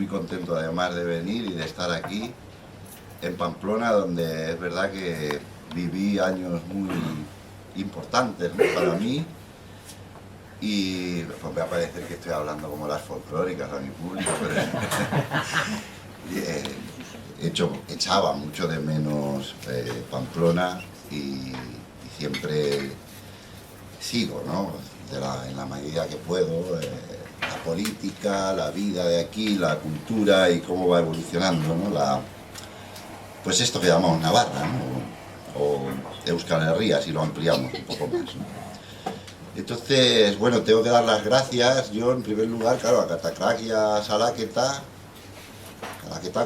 muy contento además de venir y de estar aquí en Pamplona, donde es verdad que viví años muy importantes, ¿no?, para mí. Y pues me va a parecer que estoy hablando como las folclóricas a mi público, pero echaba mucho de menos Pamplona y siempre sigo, ¿no?, en la medida que puedo, la política, la vida de aquí, la cultura y cómo va evolucionando, ¿no?, pues esto que llamamos Navarra, ¿no?, o Euskal Herria, si lo ampliamos un poco más, ¿no? Entonces, bueno, tengo que dar las gracias, yo en primer lugar, claro, a Catacrac y a Salaqueta,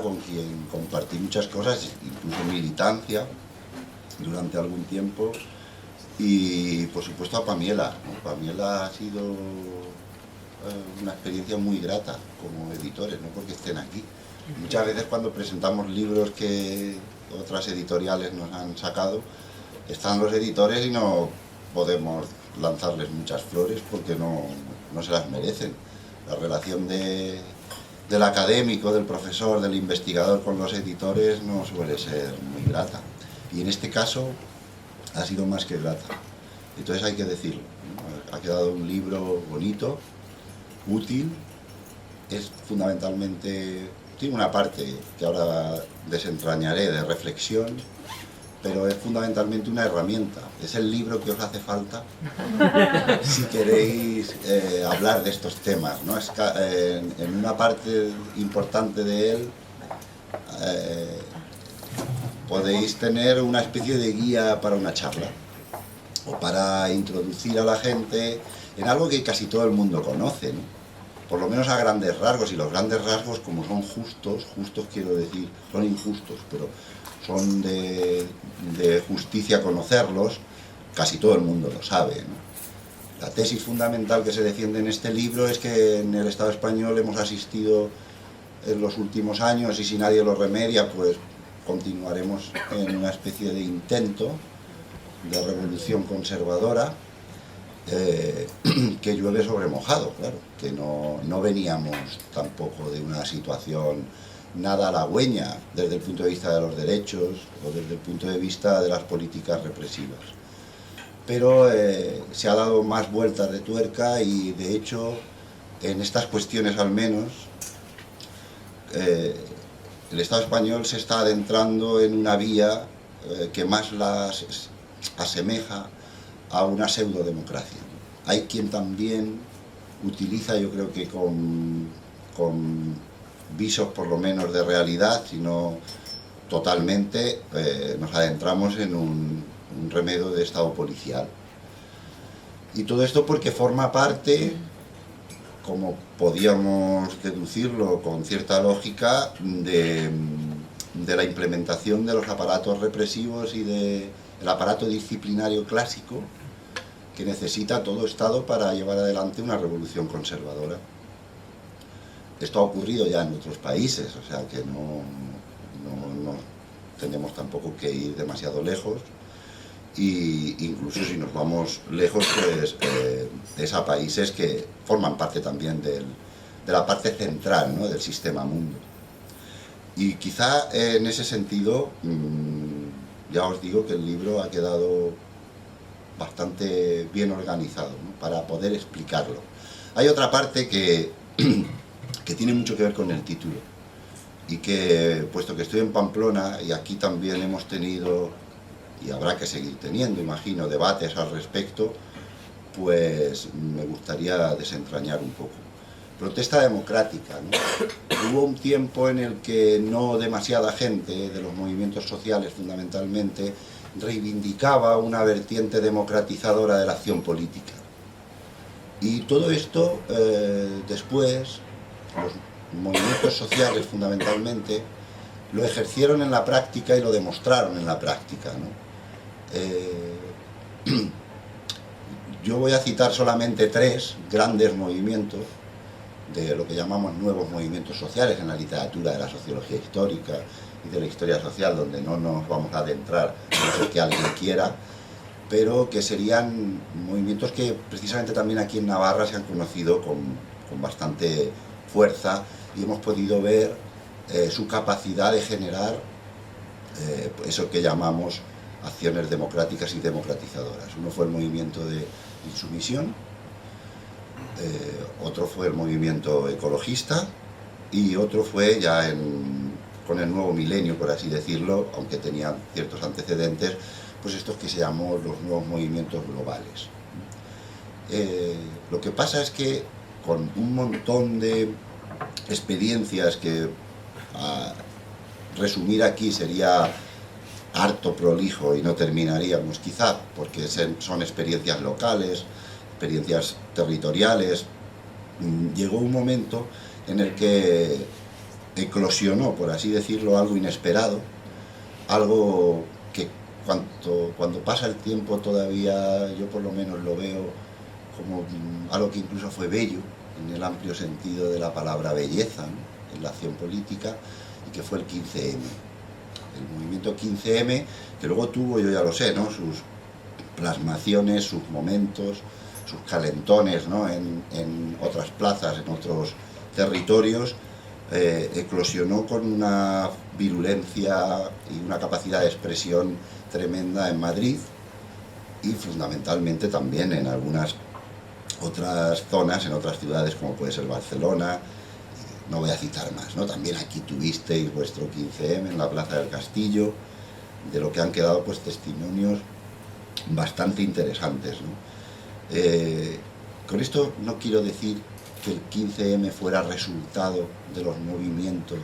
con quien compartí muchas cosas, incluso militancia, durante algún tiempo, y por supuesto a Pamiela, ¿no? Pamiela ha sido una experiencia muy grata como editores, no porque estén aquí. Muchas veces cuando presentamos libros que otras editoriales nos han sacado, están los editores y no podemos lanzarles muchas flores porque no se las merecen. La relación del académico, del profesor, del investigador con los editores no suele ser muy grata. Y en este caso ha sido más que grata. Entonces hay que decirlo, ¿no? Ha quedado un libro bonito, útil, es fundamentalmente, tiene una parte que ahora desentrañaré de reflexión, pero es fundamentalmente una herramienta. Es el libro que os hace falta si queréis hablar de estos temas, ¿no? En una parte importante de él podéis tener una especie de guía para una charla o para introducir a la gente en algo que casi todo el mundo conoce, ¿no?, por lo menos a grandes rasgos, y los grandes rasgos, como son justos quiero decir, son injustos, pero son de justicia conocerlos, casi todo el mundo lo sabe, ¿no? La tesis fundamental que se defiende en este libro es que en el Estado español hemos asistido en los últimos años, y si nadie lo remedia, pues continuaremos en una especie de intento de revolución conservadora, que llueve sobre mojado, claro, que no veníamos tampoco de una situación nada halagüeña desde el punto de vista de los derechos o desde el punto de vista de las políticas represivas. Pero se ha dado más vueltas de tuerca y, de hecho, en estas cuestiones al menos, el Estado español se está adentrando en una vía que más las asemeja a una pseudodemocracia. Hay quien también utiliza, yo creo que con visos por lo menos de realidad, sino totalmente, nos adentramos en un remedio de estado policial. Y todo esto porque forma parte, como podíamos deducirlo con cierta lógica, de la implementación de los aparatos represivos y del aparato disciplinario clásico que necesita todo Estado para llevar adelante una revolución conservadora. Esto ha ocurrido ya en otros países, o sea que no tenemos tampoco que ir demasiado lejos, y incluso si nos vamos lejos, pues es a países que forman parte también de la parte central, ¿no?, del sistema mundo. Y quizá en ese sentido, ya os digo que el libro ha quedado bastante bien organizado, ¿no?, para poder explicarlo. Hay otra parte que tiene mucho que ver con el título, y que, puesto que estoy en Pamplona, y aquí también hemos tenido, y habrá que seguir teniendo, imagino, debates al respecto, pues me gustaría desentrañar un poco. Protesta democrática, ¿no? Hubo un tiempo en el que no demasiada gente de los movimientos sociales, fundamentalmente, reivindicaba una vertiente democratizadora de la acción política. Y todo esto, después, los movimientos sociales, fundamentalmente, lo ejercieron en la práctica y lo demostraron en la práctica, ¿no? Yo voy a citar solamente 3 grandes movimientos de lo que llamamos nuevos movimientos sociales en la literatura de la sociología histórica y de la historia social, donde no nos vamos a adentrar, no sé que alguien quiera, pero que serían movimientos que precisamente también aquí en Navarra se han conocido con bastante fuerza y hemos podido ver su capacidad de generar eso que llamamos acciones democráticas y democratizadoras. Uno fue el movimiento de insumisión, otro fue el movimiento ecologista y otro fue ya con el nuevo milenio, por así decirlo, aunque tenían ciertos antecedentes, pues estos que se llamó los nuevos movimientos globales. Lo que pasa es que con un montón de experiencias que resumir aquí sería harto prolijo y no terminaríamos quizá, porque son experiencias locales, experiencias territoriales. Llegó un momento en el que eclosionó, por así decirlo, algo inesperado, algo que cuando pasa el tiempo todavía yo por lo menos lo veo como algo que incluso fue bello, en el amplio sentido de la palabra belleza, ¿no?, en la acción política, y que fue el 15M. El movimiento 15M, que luego tuvo, yo ya lo sé, ¿no?, sus plasmaciones, sus momentos, sus calentones, ¿no?, en otras plazas, en otros territorios, eclosionó con una virulencia y una capacidad de expresión tremenda en Madrid y fundamentalmente también en algunas otras zonas, en otras ciudades como puede ser Barcelona, no voy a citar más, ¿no? También aquí tuvisteis vuestro 15M en la Plaza del Castillo, de lo que han quedado pues testimonios bastante interesantes, ¿no? Con esto no quiero decir que el 15M fuera resultado de los movimientos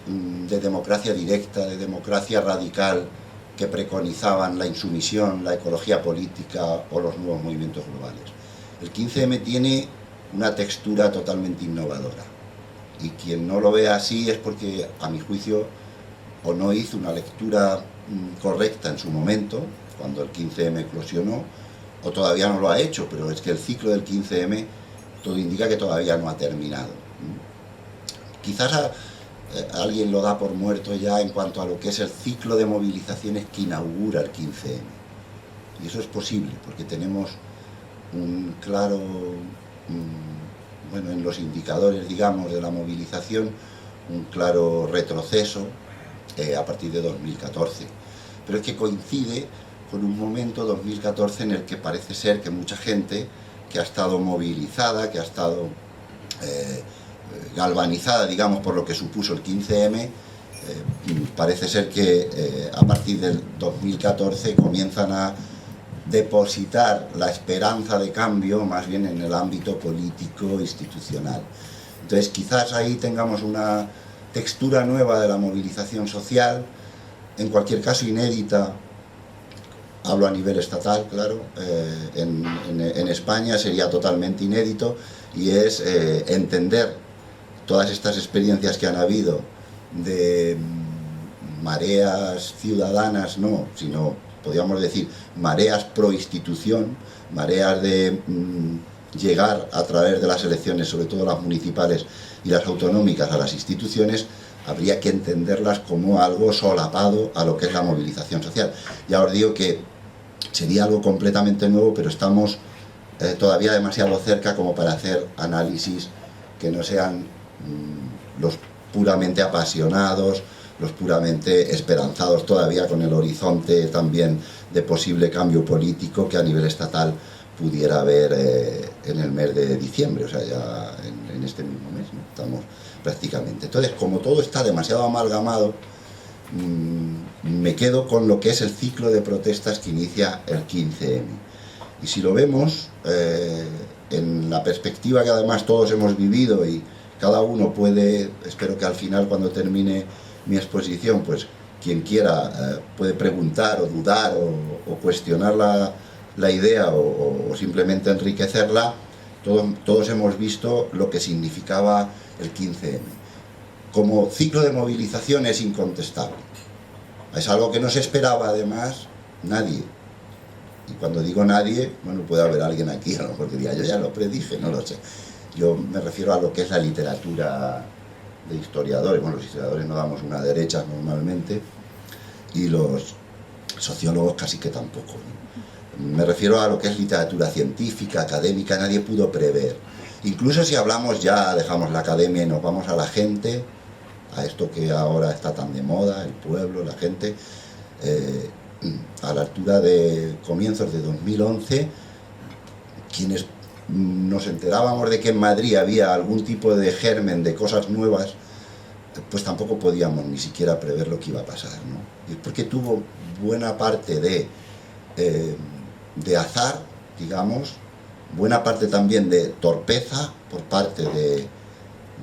de democracia directa, de democracia radical, que preconizaban la insumisión, la ecología política o los nuevos movimientos globales. El 15M tiene una textura totalmente innovadora, y quien no lo vea así es porque, a mi juicio, o no hizo una lectura correcta en su momento, cuando el 15M eclosionó, o todavía no lo ha hecho, pero es que el ciclo del 15M todo indica que todavía no ha terminado. Quizás alguien lo da por muerto ya en cuanto a lo que es el ciclo de movilizaciones que inaugura el 15M. Y eso es posible, porque tenemos un claro, bueno, en los indicadores, digamos, de la movilización, un claro retroceso a partir de 2014. Pero es que coincide con un momento, 2014, en el que parece ser que mucha gente que ha estado movilizada, que ha estado galvanizada, digamos, por lo que supuso el 15M, parece ser que a partir del 2014 comienzan a depositar la esperanza de cambio más bien en el ámbito político institucional. Entonces quizás ahí tengamos una textura nueva de la movilización social, en cualquier caso inédita. Hablo a nivel estatal, claro, en España sería totalmente inédito, y es entender todas estas experiencias que han habido de mareas ciudadanas, no, sino, podríamos decir, mareas pro institución, mareas de llegar a través de las elecciones, sobre todo las municipales y las autonómicas, a las instituciones. Habría que entenderlas como algo solapado a lo que es la movilización social. Ya os digo que sería algo completamente nuevo, pero estamos todavía demasiado cerca como para hacer análisis que no sean los puramente apasionados, los puramente esperanzados todavía con el horizonte también de posible cambio político que a nivel estatal pudiera haber en el mes de diciembre, o sea, ya en este mismo mes, ¿no? Estamos prácticamente. Entonces, como todo está demasiado amalgamado, me quedo con lo que es el ciclo de protestas que inicia el 15M. Y si lo vemos en la perspectiva que además todos hemos vivido, y cada uno puede, espero que al final, cuando termine mi exposición, pues quien quiera puede preguntar o dudar o cuestionar la idea o simplemente enriquecerla. Todos hemos visto lo que significaba el 15M. Como ciclo de movilización es incontestable. Es algo que no se esperaba, además, nadie. Y cuando digo nadie, bueno, puede haber alguien aquí, a lo mejor que diga, yo ya lo predije, no lo sé. Yo me refiero a lo que es la literatura de historiadores. Bueno, los historiadores no damos una derecha normalmente, y los sociólogos casi que tampoco, ¿no? Me refiero a lo que es literatura científica, académica. Nadie pudo prever. Incluso si hablamos ya, dejamos la academia y nos vamos a la gente, a esto que ahora está tan de moda, el pueblo, la gente, a la altura de comienzos de 2011, quienes nos enterábamos de que en Madrid había algún tipo de germen de cosas nuevas, pues tampoco podíamos ni siquiera prever lo que iba a pasar, ¿no? Y porque tuvo buena parte de azar, digamos, buena parte también de torpeza por parte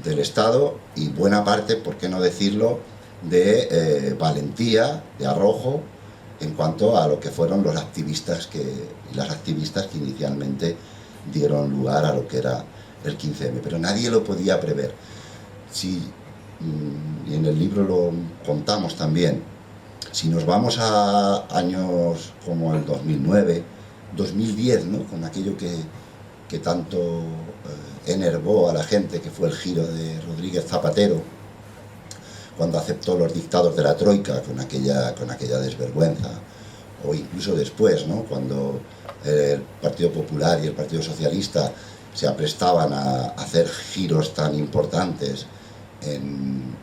del Estado y buena parte, por qué no decirlo, de valentía, de arrojo, en cuanto a lo que fueron los activistas y las activistas que inicialmente dieron lugar a lo que era el 15M. Pero nadie lo podía prever. Y en el libro lo contamos también, si nos vamos a años como el 2009, 2010, ¿no? Con aquello que tanto enervó a la gente, que fue el giro de Rodríguez Zapatero, cuando aceptó los dictados de la Troika con aquella desvergüenza, o incluso después, ¿no? Cuando el Partido Popular y el Partido Socialista se aprestaban a hacer giros tan importantes en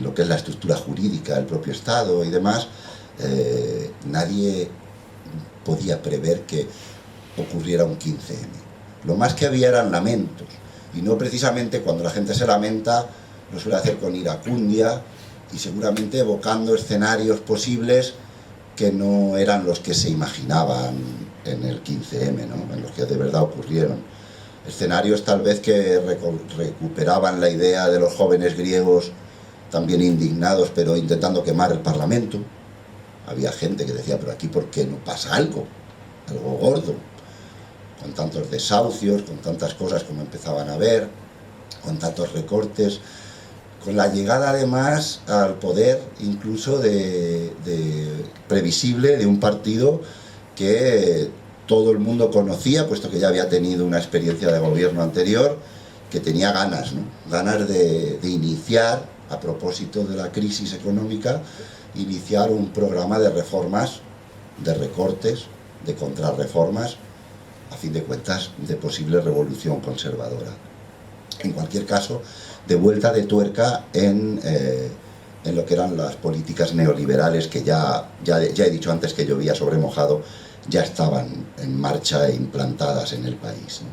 lo que es la estructura jurídica del propio Estado y demás, nadie podía prever que ocurriera un 15M. Lo más que había eran lamentos, y no precisamente cuando la gente se lamenta lo suele hacer con iracundia y seguramente evocando escenarios posibles que no eran los que se imaginaban en el 15M, ¿no? En los que de verdad ocurrieron. Escenarios tal vez que recuperaban la idea de los jóvenes griegos también indignados, pero intentando quemar el Parlamento. Había gente que decía, pero aquí ¿por qué no pasa algo gordo? Con tantos desahucios, con tantas cosas como empezaban a ver, con tantos recortes, con la llegada además al poder incluso previsible de un partido que todo el mundo conocía, puesto que ya había tenido una experiencia de gobierno anterior, que tenía ganas, ¿no? Ganas de iniciar, a propósito de la crisis económica, iniciar un programa de reformas, de recortes, de contrarreformas, a fin de cuentas, de posible revolución conservadora. En cualquier caso, de vuelta de tuerca en lo que eran las políticas neoliberales que ya he dicho antes que llovía sobre mojado, ya estaban en marcha e implantadas en el país, ¿no?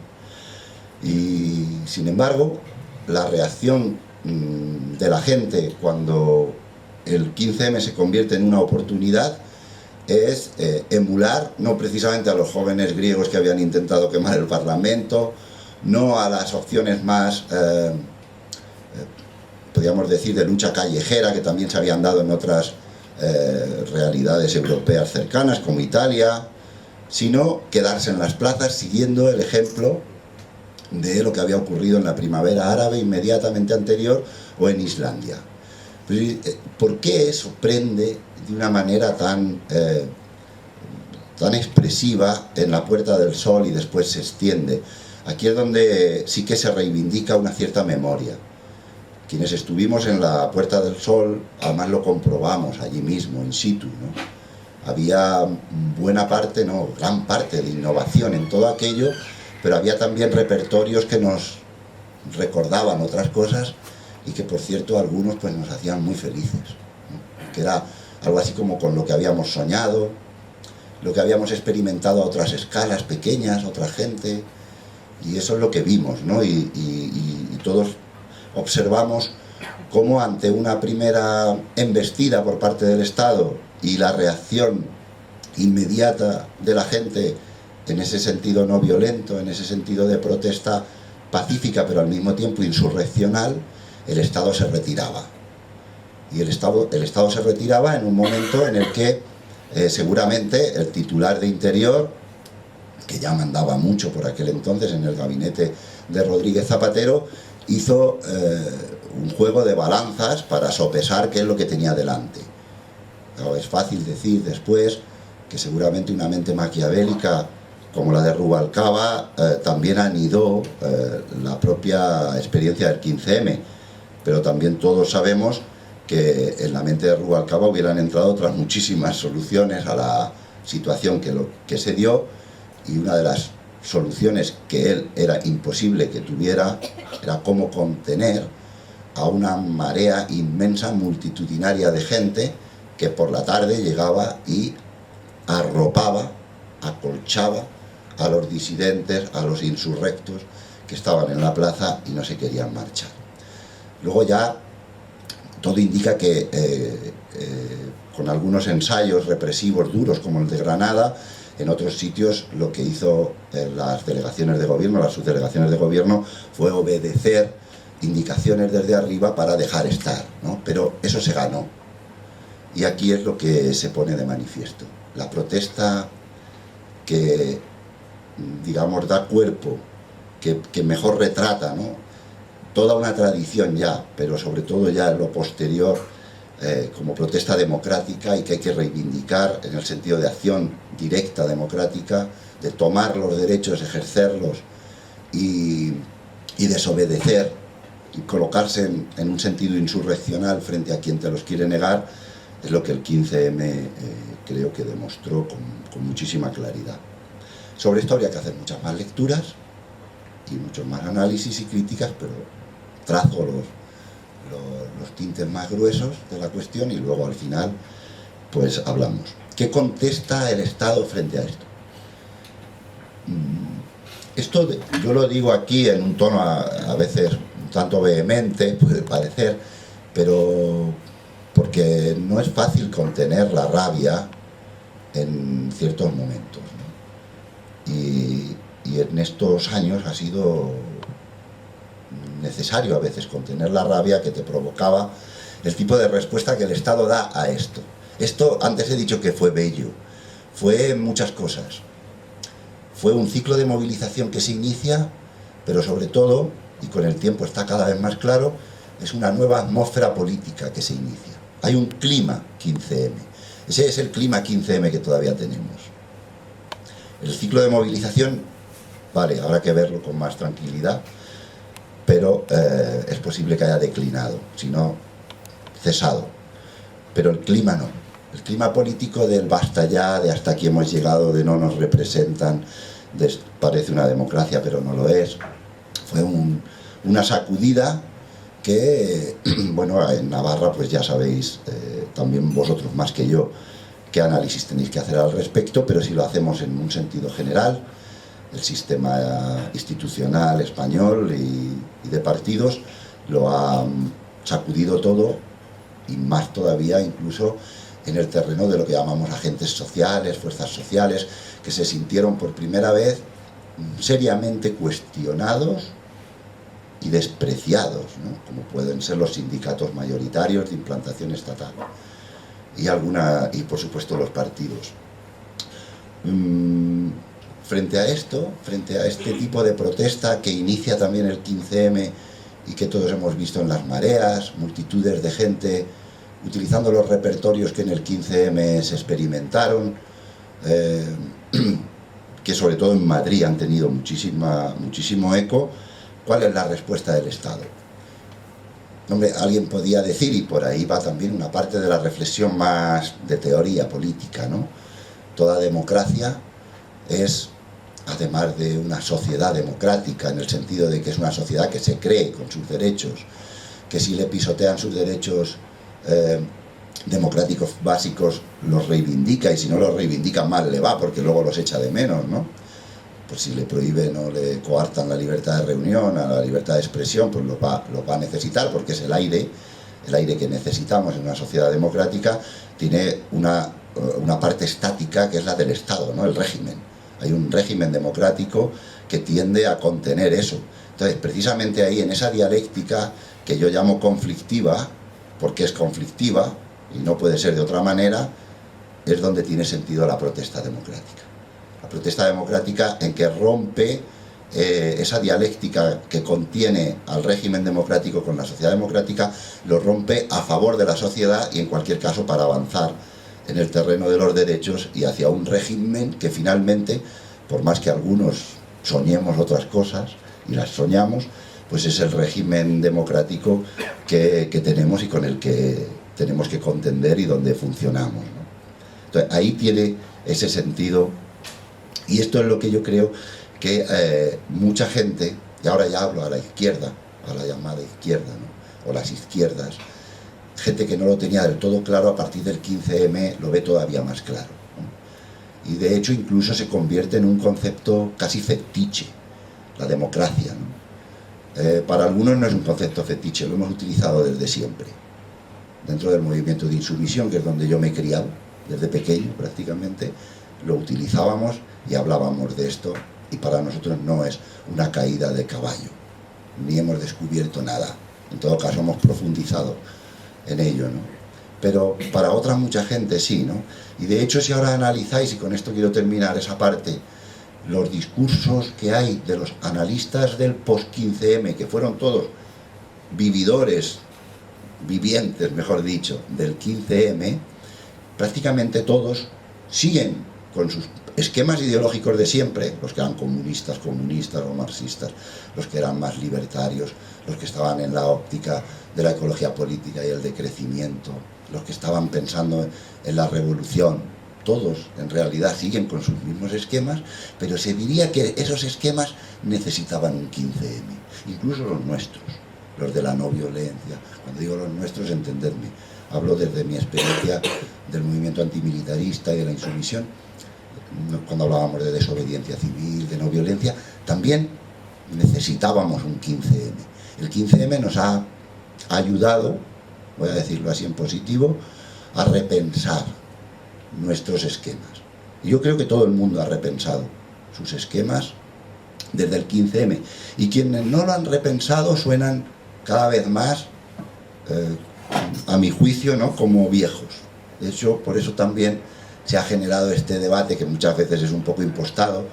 Y sin embargo, la reacción de la gente cuando el 15M se convierte en una oportunidad es emular, no precisamente a los jóvenes griegos que habían intentado quemar el Parlamento, no a las opciones más, podríamos decir, de lucha callejera que también se habían dado en otras realidades europeas cercanas, como Italia, sino quedarse en las plazas siguiendo el ejemplo de lo que había ocurrido en la primavera árabe inmediatamente anterior o en Islandia. ¿Por qué eso prende de una manera tan expresiva en la Puerta del Sol y después se extiende? Aquí es donde sí que se reivindica una cierta memoria. Quienes estuvimos en la Puerta del Sol, además lo comprobamos allí mismo, in situ, ¿no? Había buena parte, no, gran parte de innovación en todo aquello, pero había también repertorios que nos recordaban otras cosas y que, por cierto, algunos pues nos hacían muy felices, ¿no? Que era algo así como con lo que habíamos soñado, lo que habíamos experimentado a otras escalas pequeñas, otra gente, y eso es lo que vimos, ¿no? Y todos observamos cómo ante una primera embestida por parte del Estado y la reacción inmediata de la gente en ese sentido no violento, en ese sentido de protesta pacífica pero al mismo tiempo insurreccional, el Estado se retiraba. Y el Estado se retiraba en un momento en el que seguramente el titular de Interior, que ya mandaba mucho por aquel entonces en el gabinete de Rodríguez Zapatero, hizo un juego de balanzas para sopesar qué es lo que tenía delante. Claro, es fácil decir después que seguramente una mente maquiavélica como la de Rubalcaba también anidó la propia experiencia del 15M, pero también todos sabemos que en la mente de Rubalcaba hubieran entrado otras muchísimas soluciones a la situación que se dio, y una de las soluciones que él era imposible que tuviera, era cómo contener a una marea inmensa, multitudinaria de gente que por la tarde llegaba y arropaba, acolchaba a los disidentes, a los insurrectos que estaban en la plaza y no se querían marchar. Luego ya todo indica que con algunos ensayos represivos duros como el de Granada, en otros sitios lo que hizo las delegaciones de gobierno, las subdelegaciones de gobierno, fue obedecer indicaciones desde arriba para dejar estar, ¿no? Pero eso se ganó. Y aquí es lo que se pone de manifiesto. La protesta que, digamos, da cuerpo, que mejor retrata, ¿no?, toda una tradición ya, pero sobre todo ya en lo posterior, como protesta democrática y que hay que reivindicar en el sentido de acción directa democrática, de tomar los derechos, ejercerlos y desobedecer y colocarse en un sentido insurreccional frente a quien te los quiere negar, es lo que el 15M creo que demostró con muchísima claridad. Sobre esto habría que hacer muchas más lecturas y muchos más análisis y críticas, pero trazo los tintes más gruesos de la cuestión y luego al final pues hablamos. ¿Qué contesta el Estado frente a esto? Esto yo lo digo aquí en un tono a veces un tanto vehemente, puede parecer, pero porque no es fácil contener la rabia en ciertos momentos, ¿no? Y en estos años ha sido necesario a veces contener la rabia que te provocaba el tipo de respuesta que el Estado da a esto. Esto, antes he dicho que fue bello, fue muchas cosas. Fue un ciclo de movilización que se inicia, pero sobre todo, y con el tiempo está cada vez más claro, es una nueva atmósfera política que se inicia. Hay un clima 15M. Ese es el clima 15M que todavía tenemos. El ciclo de movilización, vale, habrá que verlo con más tranquilidad, pero es posible que haya declinado, si no cesado. Pero el clima no. El clima político del basta ya, de hasta aquí hemos llegado, de no nos representan, de parece una democracia pero no lo es, fue una sacudida que, bueno, en Navarra pues ya sabéis, también vosotros más que yo, qué análisis tenéis que hacer al respecto, pero si lo hacemos en un sentido general, el sistema institucional español y de partidos lo ha sacudido todo, y más todavía incluso en el terreno de lo que llamamos agentes sociales, fuerzas sociales, que se sintieron por primera vez seriamente cuestionados y despreciados, ¿no?, como pueden ser los sindicatos mayoritarios de implantación estatal y por supuesto los partidos. Frente a esto, frente a este tipo de protesta que inicia también el 15M y que todos hemos visto en las mareas, multitudes de gente utilizando los repertorios que en el 15M se experimentaron, que sobre todo en Madrid han tenido muchísimo eco. ¿Cuál es la respuesta del Estado? Hombre, alguien podía decir, y por ahí va también una parte de la reflexión más de teoría política, ¿no? Toda democracia es, además de una sociedad democrática, en el sentido de que es una sociedad que se cree con sus derechos, que si le pisotean sus derechos democráticos básicos los reivindica, y si no los reivindica mal le va, porque luego los echa de menos, ¿no? Pues si le prohíben o le coartan la libertad de reunión, a la libertad de expresión, pues lo va a necesitar, porque es el aire que necesitamos en una sociedad democrática. Tiene una parte estática que es la del Estado, ¿no?, el régimen. Hay un régimen democrático que tiende a contener eso. Entonces, precisamente ahí, en esa dialéctica que yo llamo conflictiva, porque es conflictiva y no puede ser de otra manera, es donde tiene sentido la protesta democrática. La protesta democrática en que rompe esa dialéctica que contiene al régimen democrático con la sociedad democrática, lo rompe a favor de la sociedad y en cualquier caso para avanzar en el terreno de los derechos y hacia un régimen que finalmente, por más que algunos soñemos otras cosas, y las soñamos, pues es el régimen democrático que tenemos y con el que tenemos que contender y donde funcionamos, ¿no? Entonces, ahí tiene ese sentido, y esto es lo que yo creo que mucha gente, y ahora ya hablo a la izquierda, a la llamada izquierda, ¿no? O las izquierdas, gente que no lo tenía del todo claro, a partir del 15M lo ve todavía más claro, ¿no? Y de hecho incluso se convierte en un concepto casi fetiche, la democracia, ¿no? Para algunos no es un concepto fetiche, lo hemos utilizado desde siempre. Dentro del movimiento de insumisión, que es donde yo me he criado, desde pequeño prácticamente, lo utilizábamos y hablábamos de esto, y para nosotros no es una caída de caballo, ni hemos descubierto nada. En todo caso hemos profundizado en ello, ¿no? Pero para otra mucha gente sí, ¿no? Y de hecho, si ahora analizáis, y con esto quiero terminar esa parte, los discursos que hay de los analistas del post-15M, que fueron todos vividores, vivientes, mejor dicho, del 15M, prácticamente todos siguen con sus esquemas ideológicos de siempre, los que eran comunistas o marxistas, los que eran más libertarios, los que estaban en la óptica de la ecología política y el decrecimiento, los que estaban pensando en la revolución. Todos en realidad siguen con sus mismos esquemas, pero se diría que esos esquemas necesitaban un 15M, incluso los nuestros, los de la no violencia. Cuando digo los nuestros, entendedme, hablo desde mi experiencia del movimiento antimilitarista y de la insumisión. Cuando hablábamos de desobediencia civil, de no violencia, también necesitábamos un 15M. El 15M nos ha ayudado, voy a decirlo así en positivo, a repensar nuestros esquemas. Y yo creo que todo el mundo ha repensado sus esquemas desde el 15M. Y quienes no lo han repensado suenan cada vez más, a mi juicio, ¿no?, como viejos. De hecho, por eso también se ha generado este debate, que muchas veces es un poco impostado,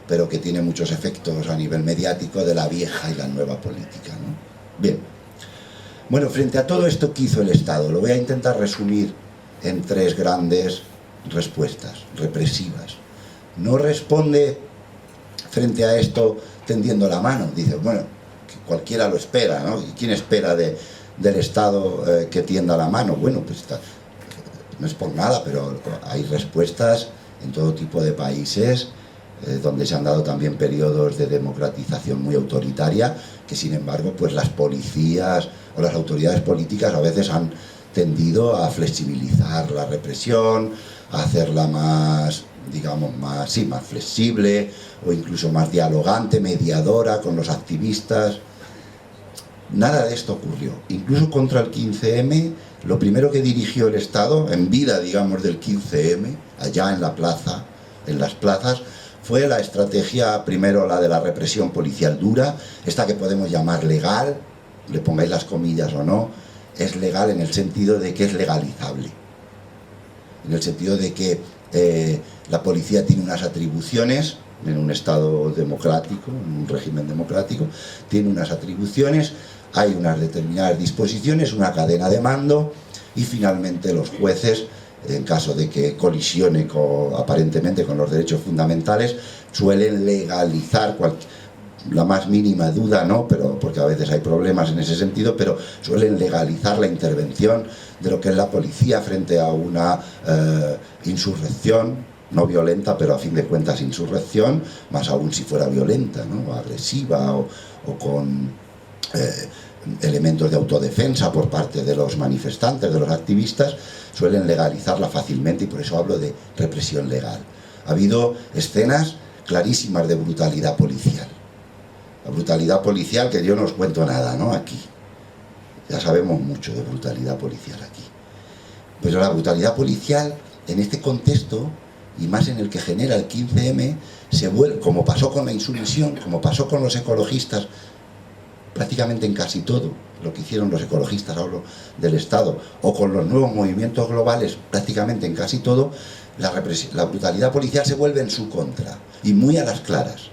pero que tiene muchos efectos a nivel mediático, de la vieja y la nueva política, ¿no? Bien. Bueno, frente a todo esto, ¿qué hizo el Estado? Lo voy a intentar resumir en tres grandes respuestas represivas. No responde frente a esto tendiendo la mano. Dice, bueno, que cualquiera lo espera, ¿no? ¿Y quién espera del Estado que tienda la mano? Bueno, pues no es por nada, pero hay respuestas en todo tipo de países donde se han dado también periodos de democratización muy autoritaria, que sin embargo pues las policías o las autoridades políticas a veces han tendido a flexibilizar la represión, a hacerla más, digamos, más flexible, o incluso más dialogante, mediadora con los activistas. Nada de esto ocurrió. Incluso contra el 15M, lo primero que dirigió el Estado, en vida, digamos, del 15M, allá en la plaza, en las plazas, fue la estrategia, primero la de la represión policial dura, esta que podemos llamar legal, le pongáis las comillas o no, es legal en el sentido de que es legalizable. En el sentido de que la policía tiene unas atribuciones en un Estado democrático, en un régimen democrático, tiene unas atribuciones, hay unas determinadas disposiciones, una cadena de mando, y finalmente los jueces, en caso de que colisione aparentemente con los derechos fundamentales, suelen legalizar la más mínima duda, ¿no?, pero porque a veces hay problemas en ese sentido, pero suelen legalizar la intervención de lo que es la policía frente a una insurrección, no violenta, pero a fin de cuentas insurrección, más aún si fuera violenta, ¿no?, o agresiva, o con elementos de autodefensa por parte de los manifestantes, de los activistas, suelen legalizarla fácilmente, y por eso hablo de represión legal. Ha habido escenas clarísimas de brutalidad policial. La brutalidad policial, que yo no os cuento nada, ¿no?, aquí. Ya sabemos mucho de brutalidad policial aquí. Pero la brutalidad policial, en este contexto, y más en el que genera el 15M, se vuelve, como pasó con la insumisión, como pasó con los ecologistas, prácticamente en casi todo lo que hicieron los ecologistas, hablo del Estado, o con los nuevos movimientos globales, prácticamente en casi todo, la brutalidad policial se vuelve en su contra, y muy a las claras.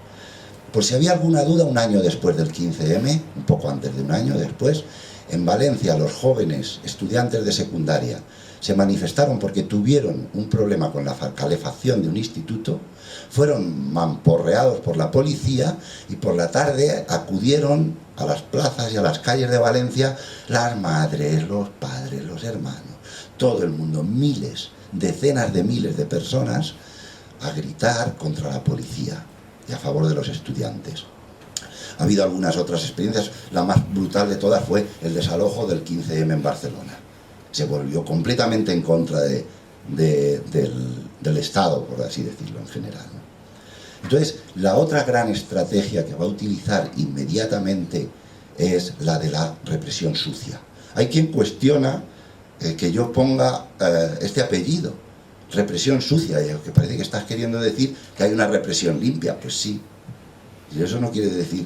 Por si había alguna duda, un año después del 15M, un poco antes de un año después, en Valencia los jóvenes estudiantes de secundaria se manifestaron porque tuvieron un problema con la calefacción de un instituto, fueron mamporreados por la policía, y por la tarde acudieron a las plazas y a las calles de Valencia las madres, los padres, los hermanos, todo el mundo, miles, decenas de miles de personas, a gritar contra la policía. y a favor de los estudiantes. Ha habido algunas otras experiencias, la más brutal de todas fue el desalojo del 15M en Barcelona. Se volvió completamente en contra del Estado, por así decirlo, en general, ¿no? Entonces, la otra gran estrategia que va a utilizar inmediatamente es la de la represión sucia. Hay quien cuestiona que yo ponga este apellido, represión sucia, que parece que estás queriendo decir que hay una represión limpia. Pues sí, y eso no quiere decir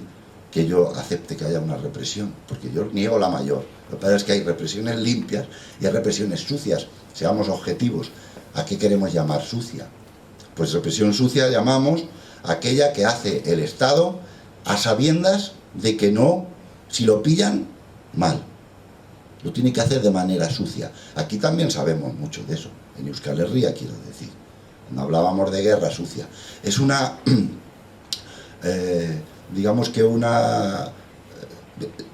que yo acepte que haya una represión, porque yo niego la mayor. Lo que pasa es que hay represiones limpias y hay represiones sucias. Seamos objetivos. ¿A qué queremos llamar sucia? Pues represión sucia llamamos aquella que hace el Estado a sabiendas de que no, si lo pillan, mal. Lo tiene que hacer de manera sucia. Aquí también sabemos mucho de eso, en Euskal Herria, quiero decir. Cuando hablábamos de guerra sucia. Es una... digamos que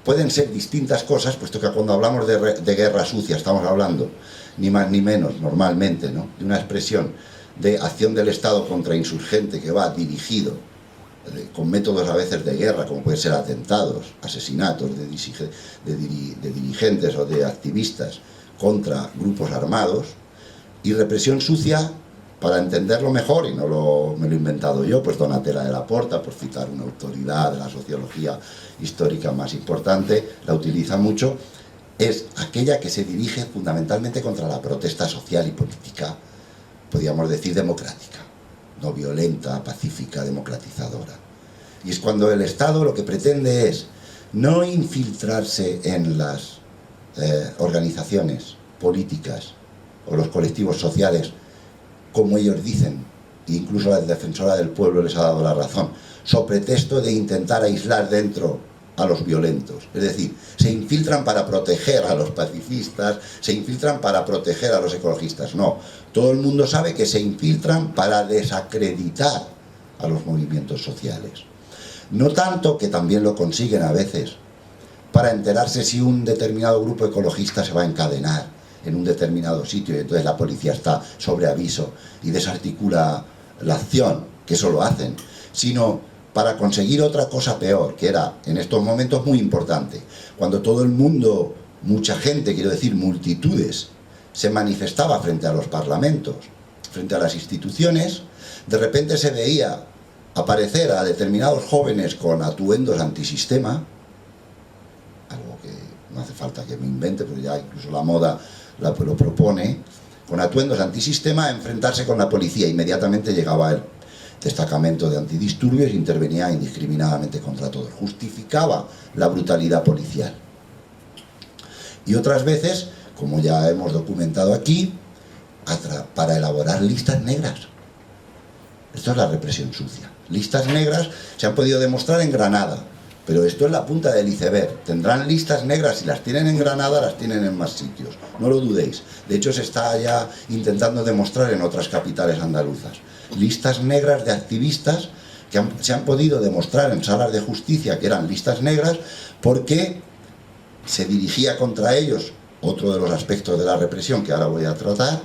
pueden ser distintas cosas, puesto que cuando hablamos de guerra sucia estamos hablando, ni más ni menos, normalmente, ¿no?, de una expresión de acción del Estado contra insurgente que va dirigido con métodos a veces de guerra, como pueden ser atentados, asesinatos de dirigentes o de activistas contra grupos armados, y represión sucia, para entenderlo mejor, y no me lo he inventado yo, pues Donatella de la Porta, por citar una autoridad de la sociología histórica más importante, la utiliza mucho, es aquella que se dirige fundamentalmente contra la protesta social y política, podríamos decir democrática, no violenta, pacífica, democratizadora. Y es cuando el Estado lo que pretende es no infiltrarse en las organizaciones políticas o los colectivos sociales, como ellos dicen, e incluso la defensora del pueblo les ha dado la razón, sobre pretexto de intentar aislar dentro a los violentos. Es decir, se infiltran para proteger a los pacifistas, se infiltran para proteger a los ecologistas. No, todo el mundo sabe que se infiltran para desacreditar a los movimientos sociales. No tanto, que también lo consiguen a veces, para enterarse si un determinado grupo ecologista se va a encadenar en un determinado sitio y entonces la policía está sobre aviso y desarticula la acción, que eso lo hacen, sino para conseguir otra cosa peor, que era en estos momentos muy importante, cuando todo el mundo, mucha gente, quiero decir multitudes, se manifestaba frente a los parlamentos, frente a las instituciones, de repente se veía aparecer a determinados jóvenes con atuendos antisistema, algo que no hace falta que me invente, pero ya incluso la moda lo propone, con atuendos antisistema, a enfrentarse con la policía. Inmediatamente llegaba el destacamento de antidisturbios e intervenía indiscriminadamente contra todos, justificaba la brutalidad policial. Y otras veces, como ya hemos documentado aquí, para elaborar listas negras. Esto es la represión sucia. Listas negras se han podido demostrar en Granada, pero esto es la punta del iceberg. Tendrán listas negras, si las tienen en Granada, las tienen en más sitios, no lo dudéis. De hecho, se está ya intentando demostrar en otras capitales andaluzas. Listas negras de activistas que se han podido demostrar en salas de justicia que eran listas negras porque se dirigía contra ellos otro de los aspectos de la represión que ahora voy a tratar,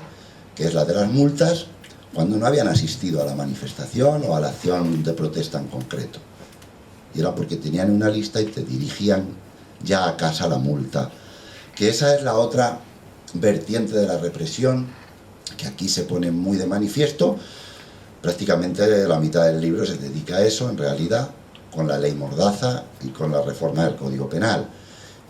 que es la de las multas, cuando no habían asistido a la manifestación o a la acción de protesta en concreto. Y era porque tenían una lista y te dirigían ya a casa la multa. Que esa es la otra vertiente de la represión, que aquí se pone muy de manifiesto. Prácticamente la mitad del libro se dedica a eso, en realidad, con la ley Mordaza y con la reforma del Código Penal.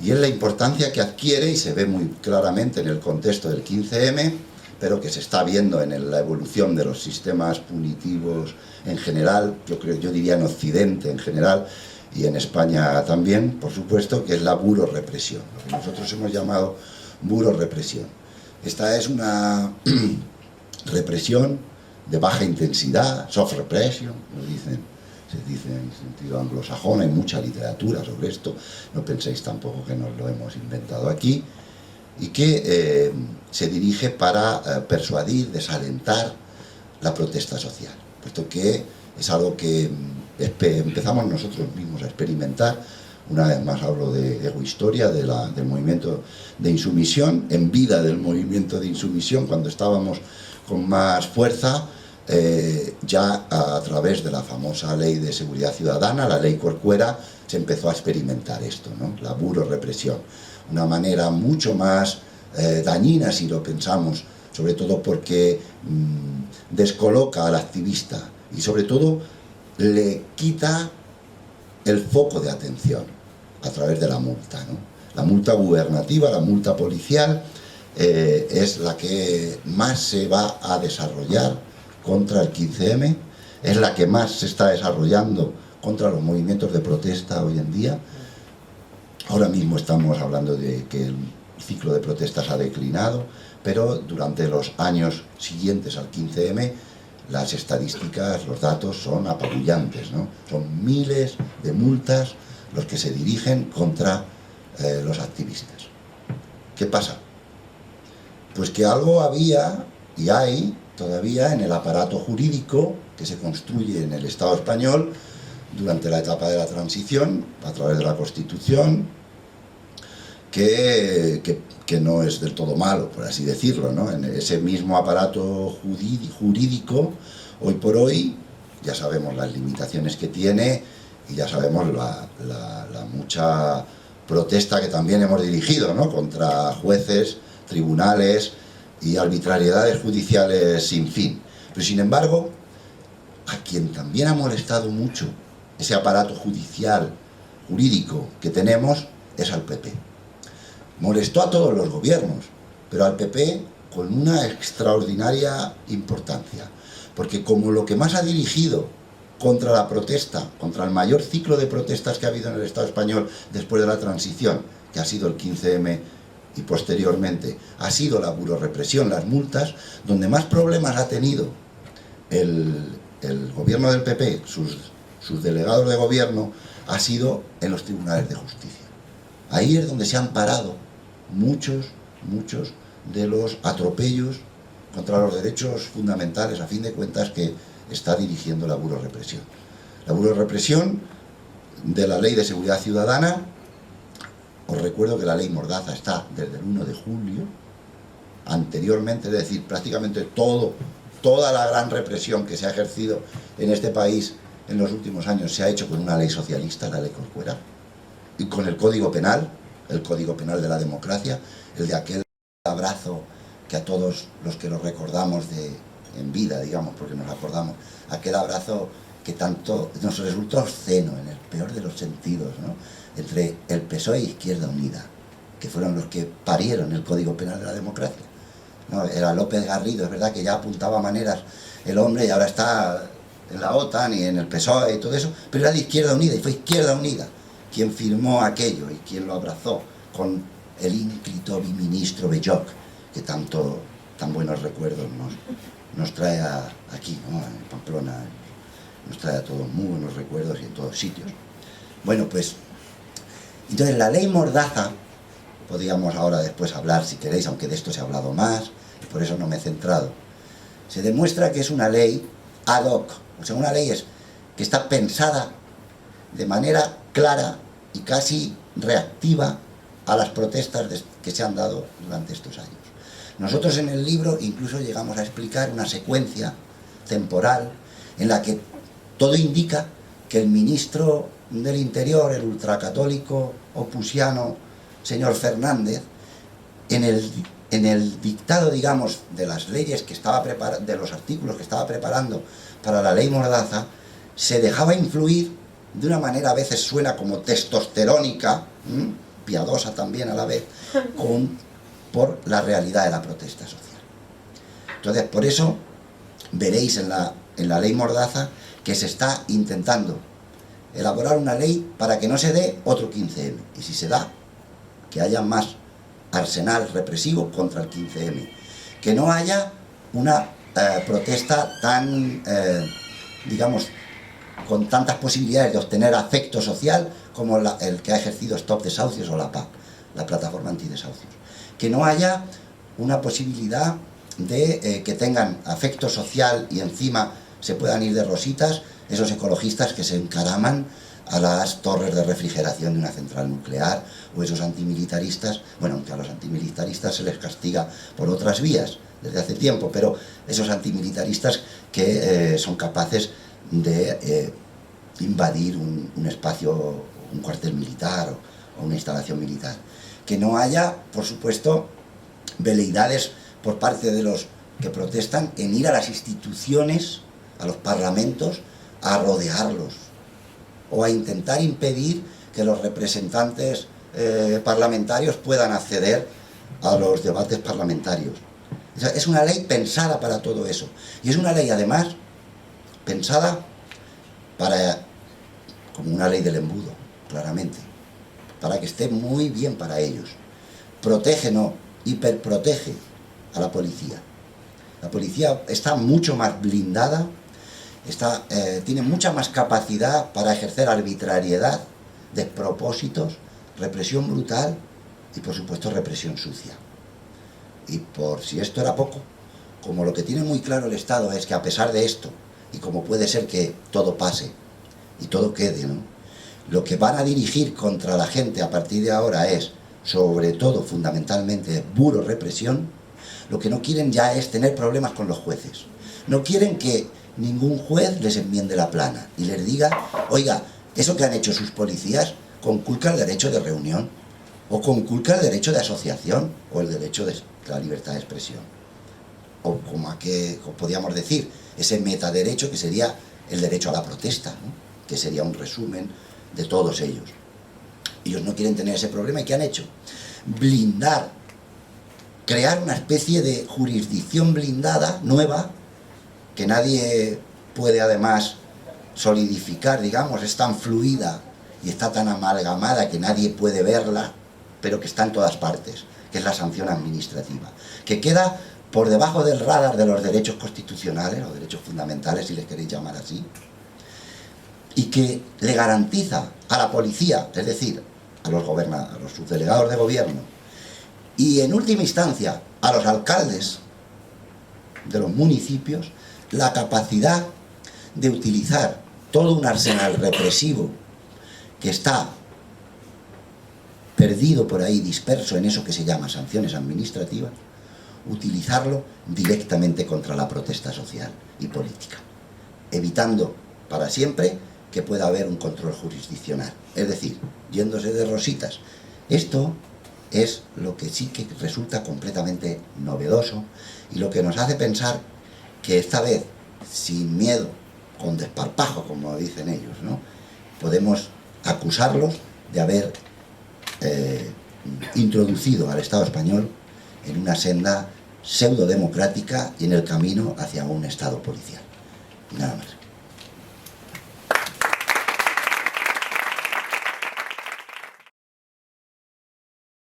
Y es la importancia que adquiere, y se ve muy claramente en el contexto del 15M, pero que se está viendo en la evolución de los sistemas punitivos en general, yo diría en Occidente en general, y en España también, por supuesto, que es la burorepresión, lo que nosotros hemos llamado burorepresión. Esta es una represión de baja intensidad, soft repression, se dice en sentido anglosajón, hay mucha literatura sobre esto, no penséis tampoco que nos lo hemos inventado aquí, y que se dirige para persuadir, desalentar la protesta social, puesto que es algo que empezamos nosotros mismos a experimentar. Una vez más hablo de egohistoria, del movimiento de insumisión, en vida del movimiento de insumisión, cuando estábamos con más fuerza, ya a través de la famosa Ley de Seguridad Ciudadana, la Ley Corcuera, se empezó a experimentar esto, ¿no? La burorepresión. Una manera mucho más dañina, si lo pensamos, sobre todo porque descoloca al activista y sobre todo le quita el foco de atención a través de la multa, ¿no? La multa gubernativa, la multa policial, es la que más se va a desarrollar contra el 15M, es la que más se está desarrollando contra los movimientos de protesta hoy en día. Ahora mismo estamos hablando de que el ciclo de protestas ha declinado, pero durante los años siguientes al 15M las estadísticas, los datos son apabullantes, ¿no? Son miles de multas los que se dirigen contra los activistas. ¿Qué pasa? Pues que algo había y hay todavía en el aparato jurídico que se construye en el Estado español durante la etapa de la transición, a través de la Constitución, que no es del todo malo, por así decirlo, ¿no? En ese mismo aparato jurídico, hoy por hoy, ya sabemos las limitaciones que tiene y ya sabemos la mucha protesta que también hemos dirigido, ¿no? Contra jueces, tribunales y arbitrariedades judiciales sin fin. Pero sin embargo, a quien también ha molestado mucho ese aparato judicial, jurídico que tenemos, es al PP. Molestó a todos los gobiernos, pero al PP con una extraordinaria importancia, porque como lo que más ha dirigido contra la protesta, contra el mayor ciclo de protestas que ha habido en el Estado español después de la transición, que ha sido el 15M y posteriormente, ha sido la burorepresión, las multas, donde más problemas ha tenido el gobierno del PP, sus delegados de gobierno, ha sido en los tribunales de justicia. Ahí es donde se han parado muchos de los atropellos contra los derechos fundamentales, a fin de cuentas, que está dirigiendo la burorepresión. La burorepresión de la Ley de Seguridad Ciudadana, os recuerdo que la Ley Mordaza está desde el 1 de julio, anteriormente, es decir, prácticamente toda la gran represión que se ha ejercido en este país en los últimos años se ha hecho con una ley socialista, la Ley Corcuera, y con el Código Penal, el Código Penal de la democracia, el de aquel abrazo que a todos los que lo recordamos en vida, digamos, porque nos acordamos, aquel abrazo que tanto nos resultó obsceno en el peor de los sentidos, ¿no? Entre el PSOE e Izquierda Unida, que fueron los que parieron el Código Penal de la democracia, ¿no? Era López Garrido, es verdad que ya apuntaba maneras el hombre y ahora está en la OTAN y en el PSOE y todo eso, pero era de Izquierda Unida y fue Izquierda Unida quien firmó aquello y quien lo abrazó con el ínclito biministro Belloc, que tan buenos recuerdos nos trae aquí, ¿no? En Pamplona, nos trae a todos muy buenos recuerdos y en todos sitios. Bueno, pues, entonces la ley Mordaza, podríamos ahora después hablar, si queréis, aunque de esto se ha hablado más, y por eso no me he centrado, se demuestra que es una ley ad hoc, o sea, una ley que está pensada de manera clara y casi reactiva a las protestas que se han dado durante estos años. Nosotros en el libro incluso llegamos a explicar una secuencia temporal en la que todo indica que el ministro del Interior, el ultracatólico opusiano señor Fernández, en el dictado, digamos, de las leyes que estaba de los artículos que estaba preparando para la ley Mordaza, se dejaba influir de una manera, a veces suena como testosterónica, piadosa también a la vez, por la realidad de la protesta social. Entonces, por eso veréis en la ley Mordaza que se está intentando elaborar una ley para que no se dé otro 15M, y si se da, que haya más arsenal represivo contra el 15M, que no haya una protesta tan, digamos, con tantas posibilidades de obtener afecto social como el que ha ejercido Stop Desahucios o la PAC, la plataforma antidesahucios. Que no haya una posibilidad de que tengan afecto social y encima se puedan ir de rositas esos ecologistas que se encaraman a las torres de refrigeración de una central nuclear, o esos antimilitaristas, bueno, aunque a los antimilitaristas se les castiga por otras vías desde hace tiempo, pero esos antimilitaristas que son capaces de invadir un espacio, un cuartel militar o una instalación militar. Que no haya, por supuesto, veleidades por parte de los que protestan en ir a las instituciones, a los parlamentos, a rodearlos o a intentar impedir que los representantes parlamentarios puedan acceder a los debates parlamentarios. Es una ley pensada para todo eso, y es una ley además pensada para, como una ley del embudo, claramente, para que esté muy bien para ellos. Protege, no, hiperprotege a la policía. La policía está mucho más blindada, tiene mucha más capacidad para ejercer arbitrariedad, despropósitos, represión brutal y, por supuesto, represión sucia. Y por si esto era poco, como lo que tiene muy claro el Estado es que a pesar de esto, y como puede ser que todo pase y todo quede, ¿no?, lo que van a dirigir contra la gente a partir de ahora es, sobre todo, fundamentalmente, puro represión. Lo que no quieren ya es tener problemas con los jueces. No quieren que ningún juez les enmiende la plana y les diga, oiga, eso que han hecho sus policías conculca el derecho de reunión, o conculca el derecho de asociación, o el derecho de la libertad de expresión. O como podríamos decir, ese metaderecho que sería el derecho a la protesta, ¿no?, que sería un resumen de todos ellos. Ellos no quieren tener ese problema. ¿Y qué han hecho? Blindar, crear una especie de jurisdicción blindada, nueva, que nadie puede además solidificar, digamos, es tan fluida y está tan amalgamada que nadie puede verla, pero que está en todas partes, que es la sanción administrativa, que queda por debajo del radar de los derechos constitucionales, los derechos fundamentales, si les queréis llamar así, y que le garantiza a la policía, es decir, a los subdelegados de gobierno, y en última instancia a los alcaldes de los municipios, la capacidad de utilizar todo un arsenal represivo que está perdido por ahí, disperso en eso que se llama sanciones administrativas, utilizarlo directamente contra la protesta social y política, evitando para siempre que pueda haber un control jurisdiccional, es decir, yéndose de rositas. Esto es lo que sí que resulta completamente novedoso y lo que nos hace pensar que esta vez, sin miedo, con desparpajo, como dicen ellos, ¿no?, podemos acusarlos de haber introducido al Estado español en una senda pseudodemocrática y en el camino hacia un Estado policial. Y nada más.